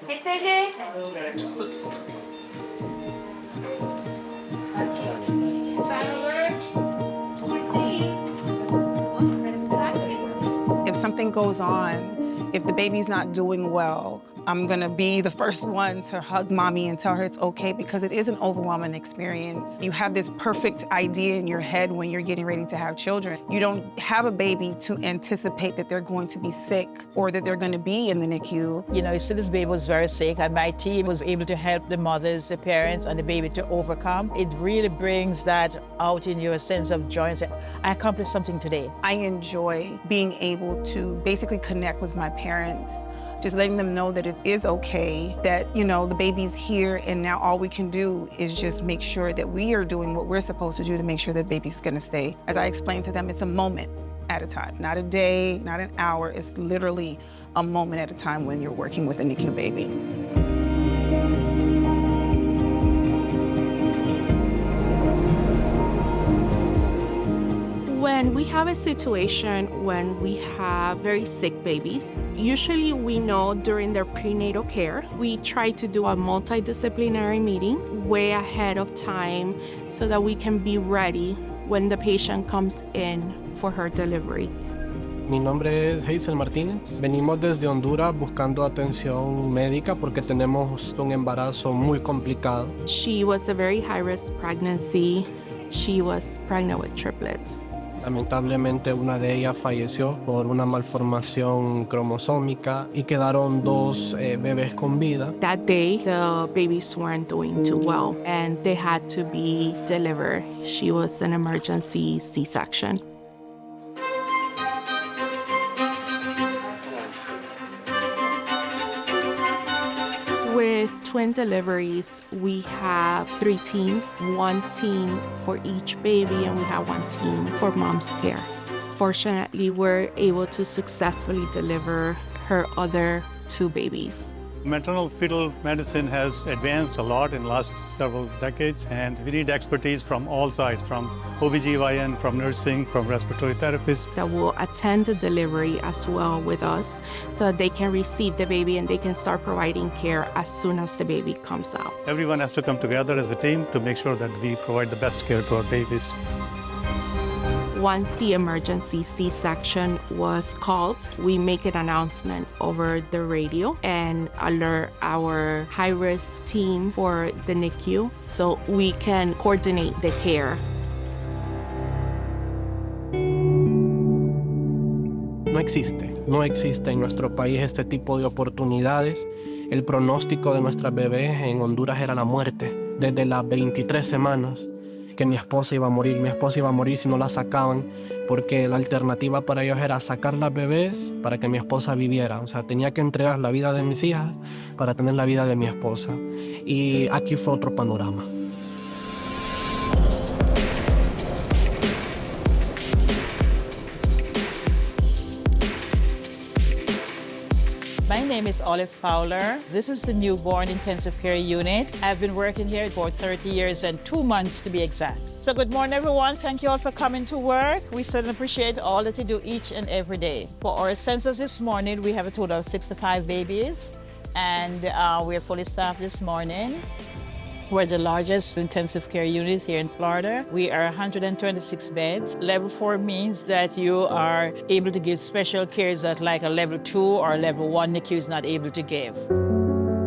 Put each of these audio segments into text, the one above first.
If something goes on, if the baby's not doing well, I'm gonna be the first one to hug mommy and tell her it's okay because it is an overwhelming experience. You have this perfect idea in your head when you're getting ready to have children. You don't have a baby to anticipate that they're going to be sick or that they're gonna be in the NICU. You know, you see this baby was very sick and my team was able to help the mothers, the parents, and the baby to overcome. It really brings that out in you, a sense of joy and say, I accomplished something today. I enjoy being able to basically connect with my parents, just letting them know that it is okay, that, you know, the baby's here and now all we can do is just make sure that we are doing what we're supposed to do to make sure that baby's gonna stay. As I explained to them, it's a moment at a time, not a day, not an hour. It's literally a moment at a time when you're working with a NICU baby. When we have a situation when we have very sick babies, usually we know during their prenatal care, we try to do a multidisciplinary meeting way ahead of time so that we can be ready when the patient comes in for her delivery. Mi nombre es Hazel Martínez. Venimos desde Honduras buscando atención médica porque tenemos un embarazo muy complicado. She was a very high-risk pregnancy. She was pregnant with triplets. Lamentablemente una de ellas falleció por una malformación cromosómica y quedaron dos bebés con vida. That day, the babies weren't doing too well and they had to be delivered. She was an emergency C-section. With twin deliveries, we have 3 teams, 1 team for each baby, and we have 1 team for mom's care. Fortunately, we're able to successfully deliver her other 2 babies. Maternal fetal medicine has advanced a lot in the last several decades, and we need expertise from all sides, from OBGYN, from nursing, from respiratory therapists. That will attend the delivery as well with us so that they can receive the baby and they can start providing care as soon as the baby comes out. Everyone has to come together as a team to make sure that we provide the best care to our babies. Once the emergency C-section was called, we make an announcement over the radio and alert our high-risk team for the NICU so we can coordinate the care. No existe en nuestro país este tipo de oportunidades. El pronóstico de nuestras bebés en Honduras era la muerte desde las 23 semanas. Que mi esposa iba a morir si no la sacaban, porque la alternativa para ellos era sacar las bebés para que mi esposa viviera. O sea, tenía que entregar la vida de mis hijas para tener la vida de mi esposa. Y aquí fue otro panorama. My name is Olive Fowler. This is the newborn intensive care unit. I've been working here for 30 years and 2 months to be exact. So good morning, everyone. Thank you all for coming to work. We certainly appreciate all that you do each and every day. For our census this morning, we have a total of 65 babies, and we're fully staffed this morning. We're the largest intensive care unit here in Florida. We are 126 beds. Level 4 means that you are able to give special cares that like a level 2 or level 1 NICU is not able to give.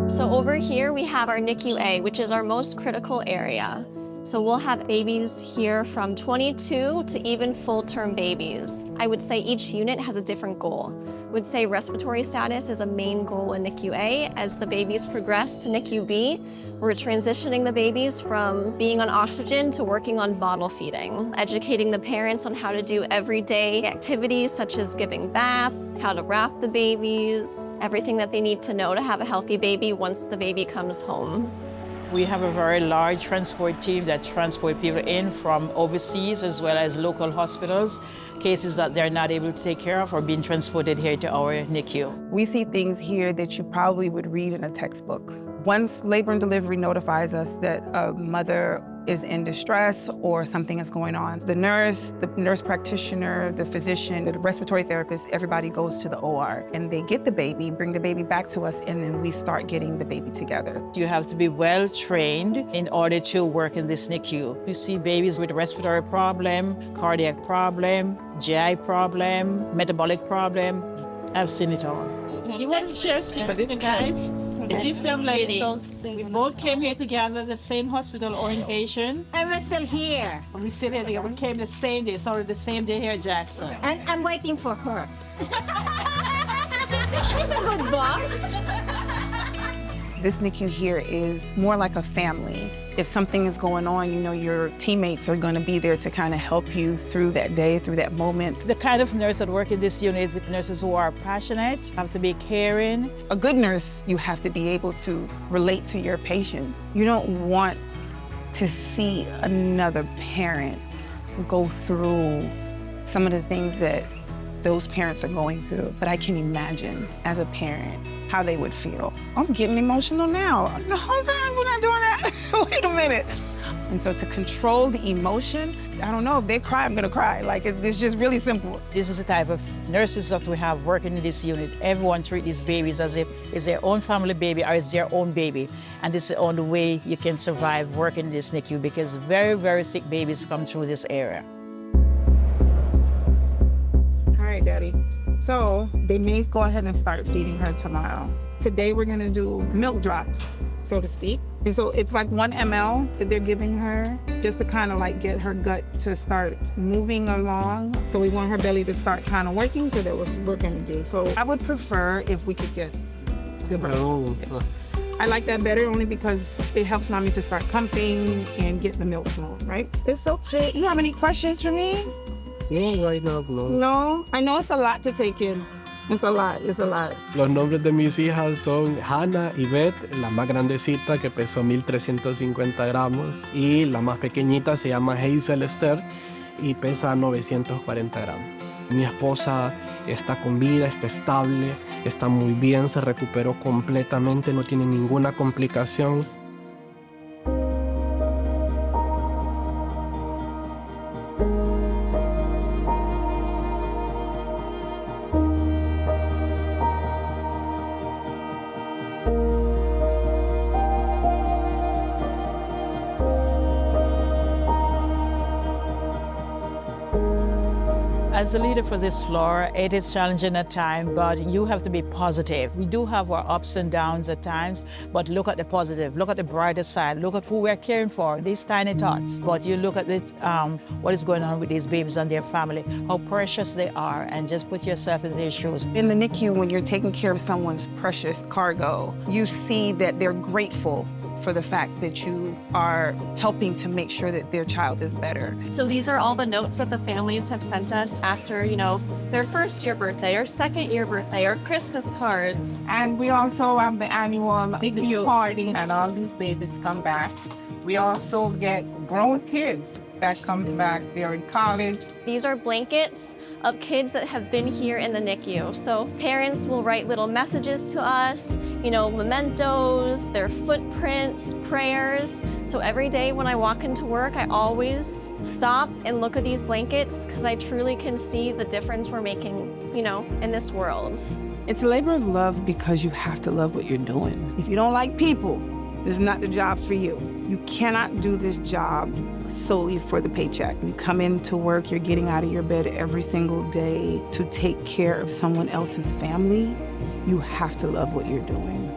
So over here we have our NICU A, which is our most critical area. So we'll have babies here from 22 to even full-term babies. I would say each unit has a different goal. I would say respiratory status is a main goal in NICU A. As the babies progress to NICU B, we're transitioning the babies from being on oxygen to working on bottle feeding, educating the parents on how to do everyday activities such as giving baths, how to wrap the babies, everything that they need to know to have a healthy baby once the baby comes home. We have a very large transport team that transport people in from overseas as well as local hospitals, cases that they're not able to take care of are being transported here to our NICU. We see things here that you probably would read in a textbook. Once labor and delivery notifies us that a mother is in distress or something is going on, the nurse practitioner, the physician, the respiratory therapist, everybody goes to the OR and they get the baby, bring the baby back to us, and then we start getting the baby together. You have to be well trained in order to work in this NICU. You see babies with respiratory problem, cardiac problem, GI problem, metabolic problem. I've seen it all. You want to share something with the guys? This young lady, we both came here together, the same hospital orientation. I'm still here. We still here. We came the same day, sorry, the same day here at Jackson. And I'm waiting for her. She's a good boss. This NICU here is more like a family. If something is going on, you know your teammates are going to be there to kind of help you through that day, through that moment. The kind of nurse that work in this unit, the nurses who are passionate, have to be caring. A good nurse, you have to be able to relate to your patients. You don't want to see another parent go through some of the things that those parents are going through. But I can imagine, as a parent, how they would feel. I'm getting emotional now. The whole time we're not doing that. Wait a minute. And so to control the emotion, I don't know, if they cry, I'm gonna cry. Like, it's just really simple. This is the type of nurses that we have working in this unit. Everyone treats these babies as if it's their own family baby or it's their own baby. And this is the only way you can survive working in this NICU because very, very sick babies come through this area. All right, Daddy. So they may go ahead and start feeding her tomorrow. Today we're gonna do milk drops, so to speak. And so it's like 1 ml that they're giving her just to kind of like get her gut to start moving along. So we want her belly to start kind of working, so that's what we're gonna do. So I would prefer if we could get the breast. I like that better only because it helps mommy to start pumping and get the milk flowing, right? It's okay. You have any questions for me? No, right now, no. No? I know it's a lot to take in. It's a lot. Los nombres de mis hijas son Hannah y Beth, la más grandecita que pesó 1,350 gramos y la más pequeñita se llama Hazel Esther y pesa 940 gramos. Mi esposa está con vida, está estable, está muy bien, se recuperó completamente, no tiene ninguna complicación. As a leader for this floor, it is challenging at times, but you have to be positive. We do have our ups and downs at times, but look at the positive, look at the brighter side, look at who we're caring for, these tiny tots. But you look at what is going on with these babies and their family, how precious they are, and just put yourself in their shoes. In the NICU, when you're taking care of someone's precious cargo, you see that they're grateful for the fact that you are helping to make sure that their child is better. So these are all the notes that the families have sent us after, their first year birthday or second year birthday or Christmas cards. And we also have the annual NICU party, and all these babies come back. We also get grown kids that comes back. They're in college. These are blankets of kids that have been here in the NICU. So parents will write little messages to us, mementos, their footprints, prayers. So every day when I walk into work, I always stop and look at these blankets because I truly can see the difference we're making, in this world. It's a labor of love because you have to love what you're doing. If you don't like people, this is not the job for you. You cannot do this job solely for the paycheck. You come into work, you're getting out of your bed every single day to take care of someone else's family. You have to love what you're doing.